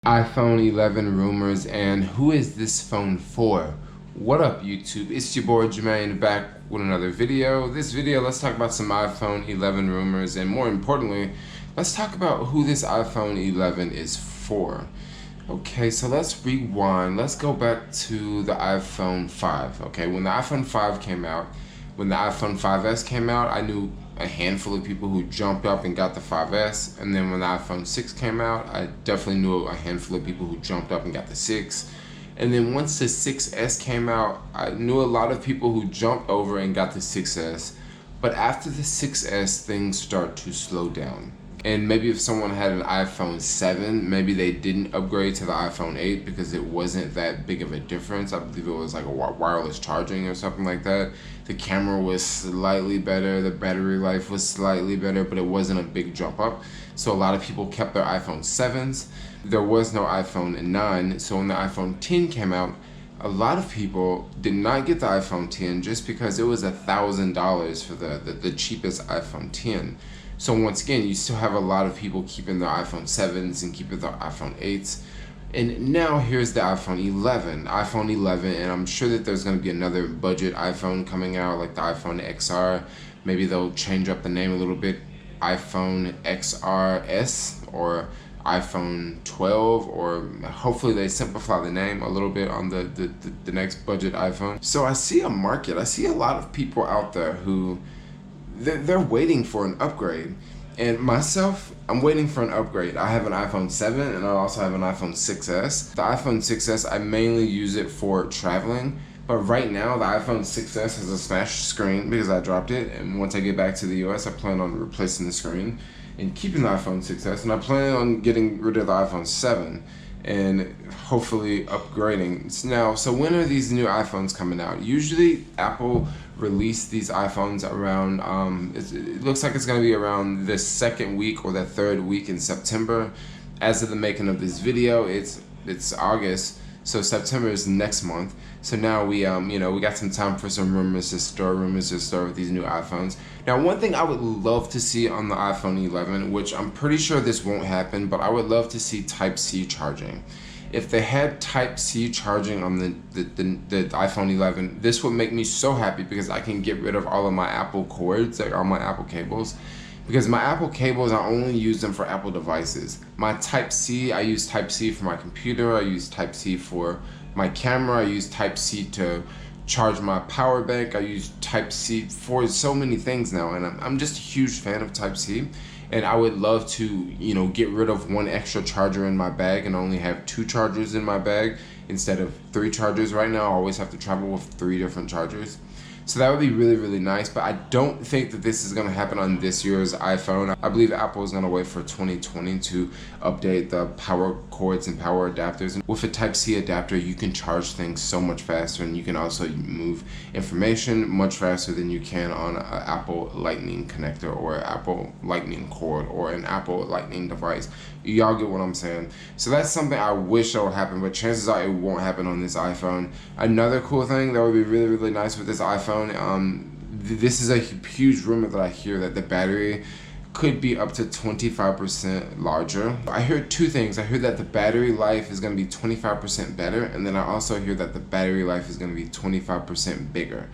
iPhone 11 rumors and who is this phone for? What up YouTube? It's your boy Jermaine back with another video. This video, let's talk about some iPhone 11 rumors and more importantly, let's talk about who this iPhone 11 is for. Okay, so let's rewind. Let's go back to the iPhone 5. Okay, when the iPhone 5 came out, when the iPhone 5S came out, I knew a handful of people who jumped up and got the 5S, and then when the iPhone 6 came out, I definitely knew a handful of people who jumped up and got the 6. And then once the 6S came out, I knew a lot of people who jumped over and got the 6S. But after the 6S, things start to slow down. And maybe if someone had an iPhone 7, maybe they didn't upgrade to the iPhone 8 because it wasn't that big of a difference. I believe it was like a wireless charging or something like that. The camera was slightly better, the battery life was slightly better, but it wasn't a big jump up. So a lot of people kept their iPhone 7s. There was no iPhone 9, so when the iPhone 10 came out, a lot of people did not get the iPhone 10 just because it was $1,000 for the cheapest iPhone 10. So once again, you still have a lot of people keeping their iPhone 7s and keeping their iPhone 8s. And now here's the iPhone 11. iPhone 11, and I'm sure that there's going to be another budget iPhone coming out, like the iPhone XR. Maybe they'll change up the name a little bit. iPhone XRS or iPhone 12, or hopefully they simplify the name a little bit on the next budget iPhone. So I see a market. I see a lot of people out there who they're waiting for an upgrade. And myself, I'm waiting for an upgrade. I have an iPhone 7 and I also have an iPhone 6S. The iPhone 6S, I mainly use it for traveling. But right now, the iPhone 6S has a smashed screen because I dropped it. And once I get back to the US, I plan on replacing the screen and keeping the iPhone 6S. And I plan on getting rid of the iPhone 7 and hopefully upgrading. Now, so when are these new iPhones coming out? Usually Apple release these iPhones around, it looks like it's going to be around the second week or the third week in September. As of the making of this video, it's August, so September is next month. So now we got some time for some rumors to stir with these new iPhones. Now, one thing I would love to see on the iPhone 11, which I'm pretty sure this won't happen, but I would love to see Type-C charging. If they had Type-C charging on the iPhone 11, this would make me so happy because I can get rid of all of my Apple cords, like all my Apple cables. Because my Apple cables, I only use them for Apple devices. My Type-C, I use Type-C for my computer, I use Type-C for my camera, I use Type-C to charge my power bank, I use Type-C for so many things now, and I'm just a huge fan of Type-C. And I would love to, get rid of one extra charger in my bag and only have 2 chargers in my bag instead of 3 chargers. Right now, I always have to travel with 3 different chargers. So that would be really, really nice, but I don't think that this is going to happen on this year's iPhone. I believe Apple is going to wait for 2020 to update the power cords and power adapters. And with a Type-C adapter, you can charge things so much faster, and you can also move information much faster than you can on an Apple Lightning connector or an Apple Lightning cord or an Apple Lightning device. Y'all get what I'm saying? So that's something I wish that would happen, but chances are it won't happen on this iPhone. Another cool thing that would be really, really nice with this iPhone, this is a huge rumor that I hear that the battery could be up to 25% larger. I heard 2 things. I heard that the battery life is going to be 25% better, and then I also hear that the battery life is going to be 25% bigger.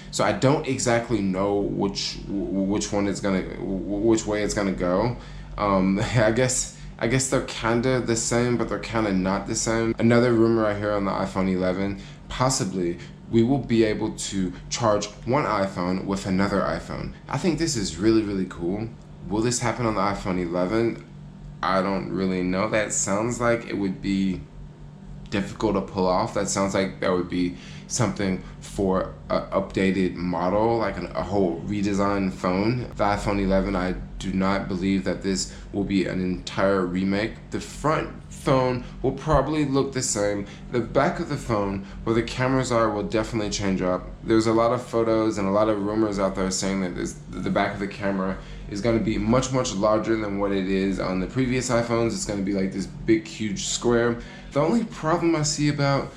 So I don't exactly know which way it's gonna go. I guess they're kinda the same, but they're kinda not the same. Another rumor I hear on the iPhone 11, possibly we will be able to charge one iPhone with another iPhone. I think this is really, really cool. Will this happen on the iPhone 11? I don't really know. That sounds like it would be difficult to pull off. That sounds like that would be something for an updated model, like a whole redesigned phone. The iPhone 11, I do not believe that this will be an entire remake. The front phone will probably look the same. The back of the phone, where the cameras are, will definitely change up. There's a lot of photos and a lot of rumors out there saying that the back of the camera is going to be much, much larger than what it is on the previous iPhones. It's going to be like this big, huge square. The only problem I see about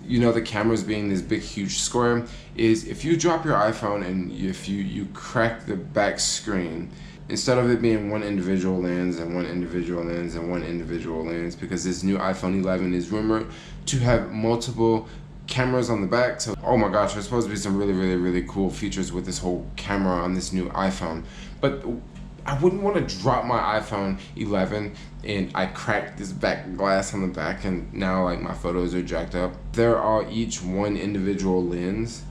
the cameras being this big huge square is if you drop your iPhone and if you crack the back screen, instead of it being one individual lens and one individual lens and one individual lens, because this new iPhone 11 is rumored to have multiple cameras on the back. So, oh my gosh, there's supposed to be some really cool features with this whole camera on this new iPhone. But I wouldn't want to drop my iPhone 11 and I cracked this back glass on the back and now like my photos are jacked up. There are each one individual lens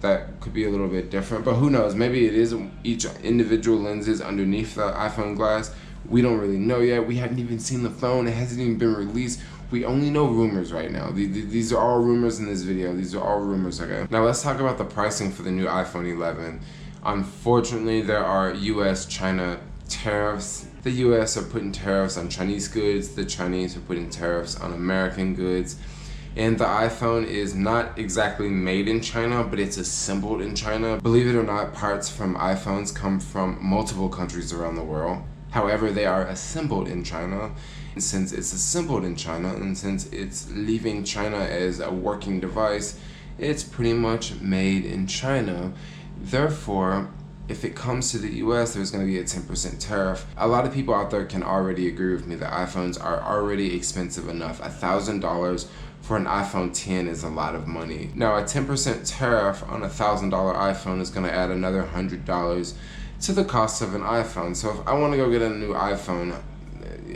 that could be a little bit different, but who knows, maybe it is each individual lenses underneath the iPhone glass. We don't really know yet. We haven't even seen the phone. It hasn't even been released. We only know rumors right now. These are all rumors in this video. These are all rumors, okay? Now let's talk about the pricing for the new iPhone 11. Unfortunately, there are US-China tariffs. The US are putting tariffs on Chinese goods. The Chinese are putting tariffs on American goods. And the iPhone is not exactly made in China, but it's assembled in China. Believe it or not, parts from iPhones come from multiple countries around the world. However, they are assembled in China. And since it's assembled in China, and since it's leaving China as a working device, it's pretty much made in China. Therefore, if it comes to the US, there's going to be a 10% tariff. A lot of people out there can already agree with me that iPhones are already expensive enough. $1,000 for an iPhone 10 is a lot of money. Now, a 10% tariff on a $1,000 iPhone is going to add another $100 to the cost of an iPhone. So if I want to go get a new iPhone,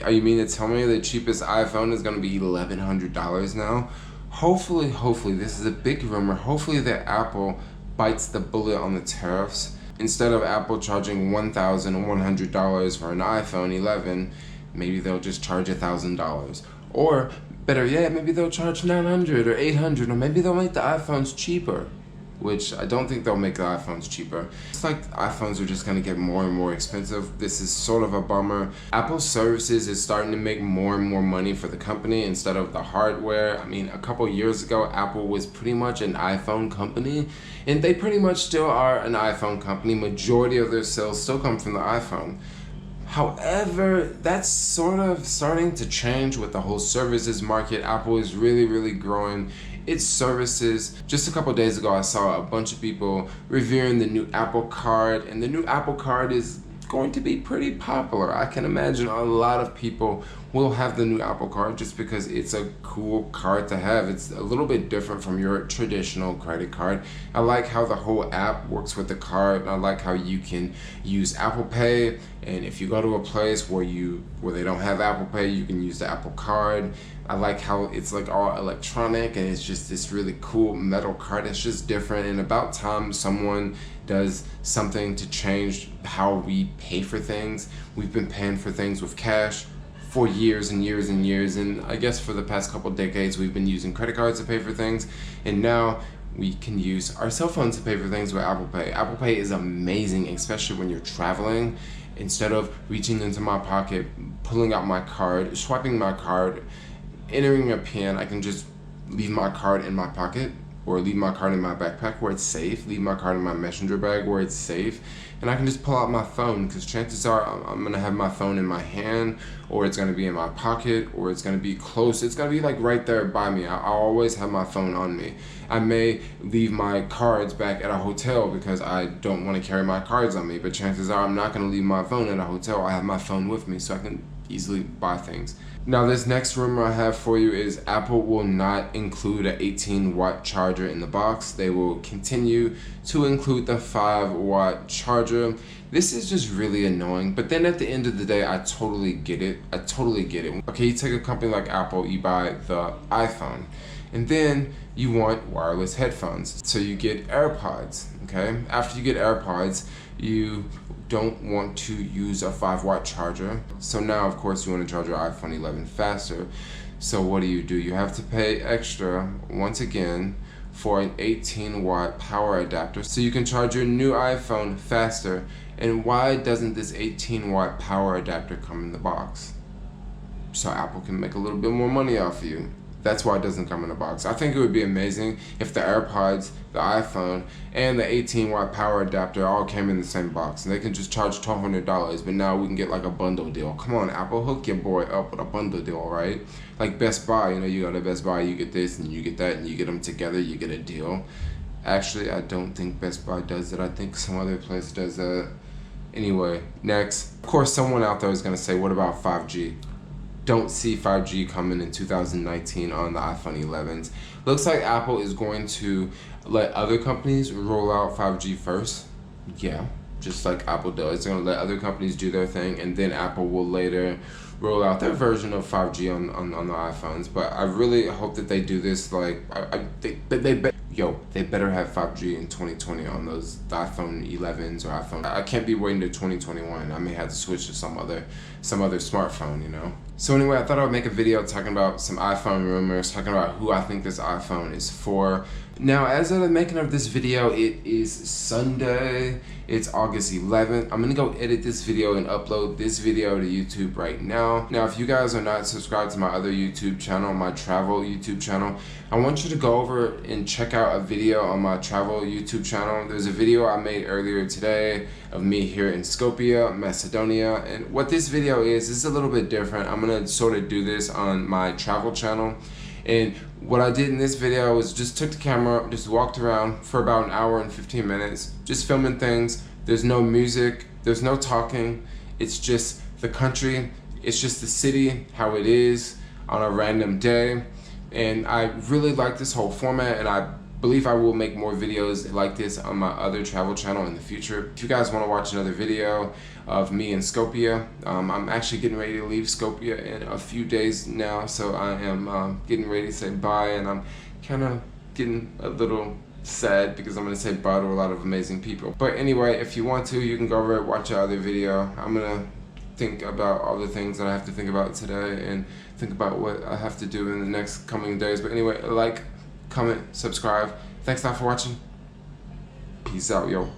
are you mean to tell me the cheapest iPhone is going to be $1,100 now? Hopefully, this is a big rumor. Hopefully that Apple bites the bullet on the tariffs. Instead of Apple charging $1,100 for an iPhone 11, maybe they'll just charge $1,000. Or better yet, maybe they'll charge $900 or $800, or maybe they'll make the iPhones cheaper, which I don't think they'll make the iPhones cheaper. It's like iPhones are just gonna get more and more expensive. This is sort of a bummer. Apple Services is starting to make more and more money for the company instead of the hardware. I mean, a couple years ago, Apple was pretty much an iPhone company, and they pretty much still are an iPhone company. Majority of their sales still come from the iPhone. However, that's sort of starting to change with the whole services market. Apple is really growing its services. Just a couple days ago, I saw a bunch of people reviewing the new Apple Card, and the new Apple Card is going to be pretty popular. I can imagine a lot of people will have the new Apple Card just because it's a cool card to have. It's a little bit different from your traditional credit card. I like how the whole app works with the card. I like how you can use Apple Pay, and if you go to a place where they don't have Apple Pay, you can use the Apple Card. I like how it's like all electronic, and it's just this really cool metal card. It's just different, and about time someone does something to change how we pay for things. We've been paying for things with cash for years and years and years, and I guess for the past couple decades we've been using credit cards to pay for things, and now we can use our cell phones to pay for things with Apple Pay. Apple Pay is amazing, especially when you're traveling. Instead of reaching into my pocket, pulling out my card, swiping my card, entering a PIN, I can just leave my card in my pocket, or leave my card in my backpack where it's safe, leave my card in my messenger bag where it's safe, and I can just pull out my phone, because chances are I'm gonna have my phone in my hand, or it's gonna be in my pocket, or it's gonna be close. It's gonna be like right there by me. I always have my phone on me. I may leave my cards back at a hotel because I don't want to carry my cards on me, but chances are I'm not gonna leave my phone at a hotel. I have my phone with me so I can easily buy things. Now, this next rumor I have for you is Apple will not include an 18-watt charger in the box. They will continue to include the 5-watt charger. This is just really annoying, but then at the end of the day, I totally get it. Okay, you take a company like Apple, you buy the iPhone, and then you want wireless headphones. So you get AirPods, okay? After you get AirPods, you don't want to use a 5-watt charger. So now, of course, you want to charge your iPhone 11 faster. So what do? You have to pay extra, once again, for an 18-watt power adapter so you can charge your new iPhone faster. And why doesn't this 18-watt power adapter come in the box? So Apple can make a little bit more money off of you. That's why it doesn't come in a box. I think it would be amazing if the AirPods, the iPhone, and the 18-watt power adapter all came in the same box, and they can just charge $1,200, but now we can get like a bundle deal. Come on, Apple, hook your boy up with a bundle deal, right? Like Best Buy, you go to Best Buy, you get this, and you get that, and you get them together, you get a deal. Actually, I don't think Best Buy does it. I think some other place does that. Anyway, next. Of course, someone out there is going to say, what about 5G? Don't see 5G coming in 2019 on the iPhone 11s. Looks like Apple is going to let other companies roll out 5G first. Yeah, just like Apple does. They're going to let other companies do their thing, and then Apple will later roll out their version of 5G on the iPhones. But I really hope that they do this. Like, they better have 5G in 2020 on the iPhone 11s or iPhone. I can't be waiting to 2021. I may have to switch to some other smartphone, you know. So anyway, I thought I would make a video talking about some iPhone rumors, talking about who I think this iPhone is for. Now, as of the making of this video, it is Sunday. It's August 11th. I'm gonna go edit this video and upload this video to YouTube right now. Now, if you guys are not subscribed to my other YouTube channel, my travel YouTube channel, I want you to go over and check out a video on my travel YouTube channel. There's a video I made earlier today of me here in Skopje, Macedonia. And what this video is a little bit different. I'm gonna sort of do this on my travel channel. And what I did in this video was just took the camera, just walked around for about an hour and 15 minutes, just filming things. There's no music, there's no talking. It's just the country, it's just the city, how it is on a random day. And I really like this whole format, and I believe I will make more videos like this on my other travel channel in the future. If you guys want to watch another video of me in Skopje, I'm actually getting ready to leave Skopje in a few days now, so I am getting ready to say bye, and I'm kind of getting a little sad because I'm going to say bye to a lot of amazing people. But anyway, if you want to, you can go over and watch our other video. I'm going to think about all the things that I have to think about today and think about what I have to do in the next coming days. But anyway, like, comment, subscribe. Thanks a lot for watching. Peace out, yo.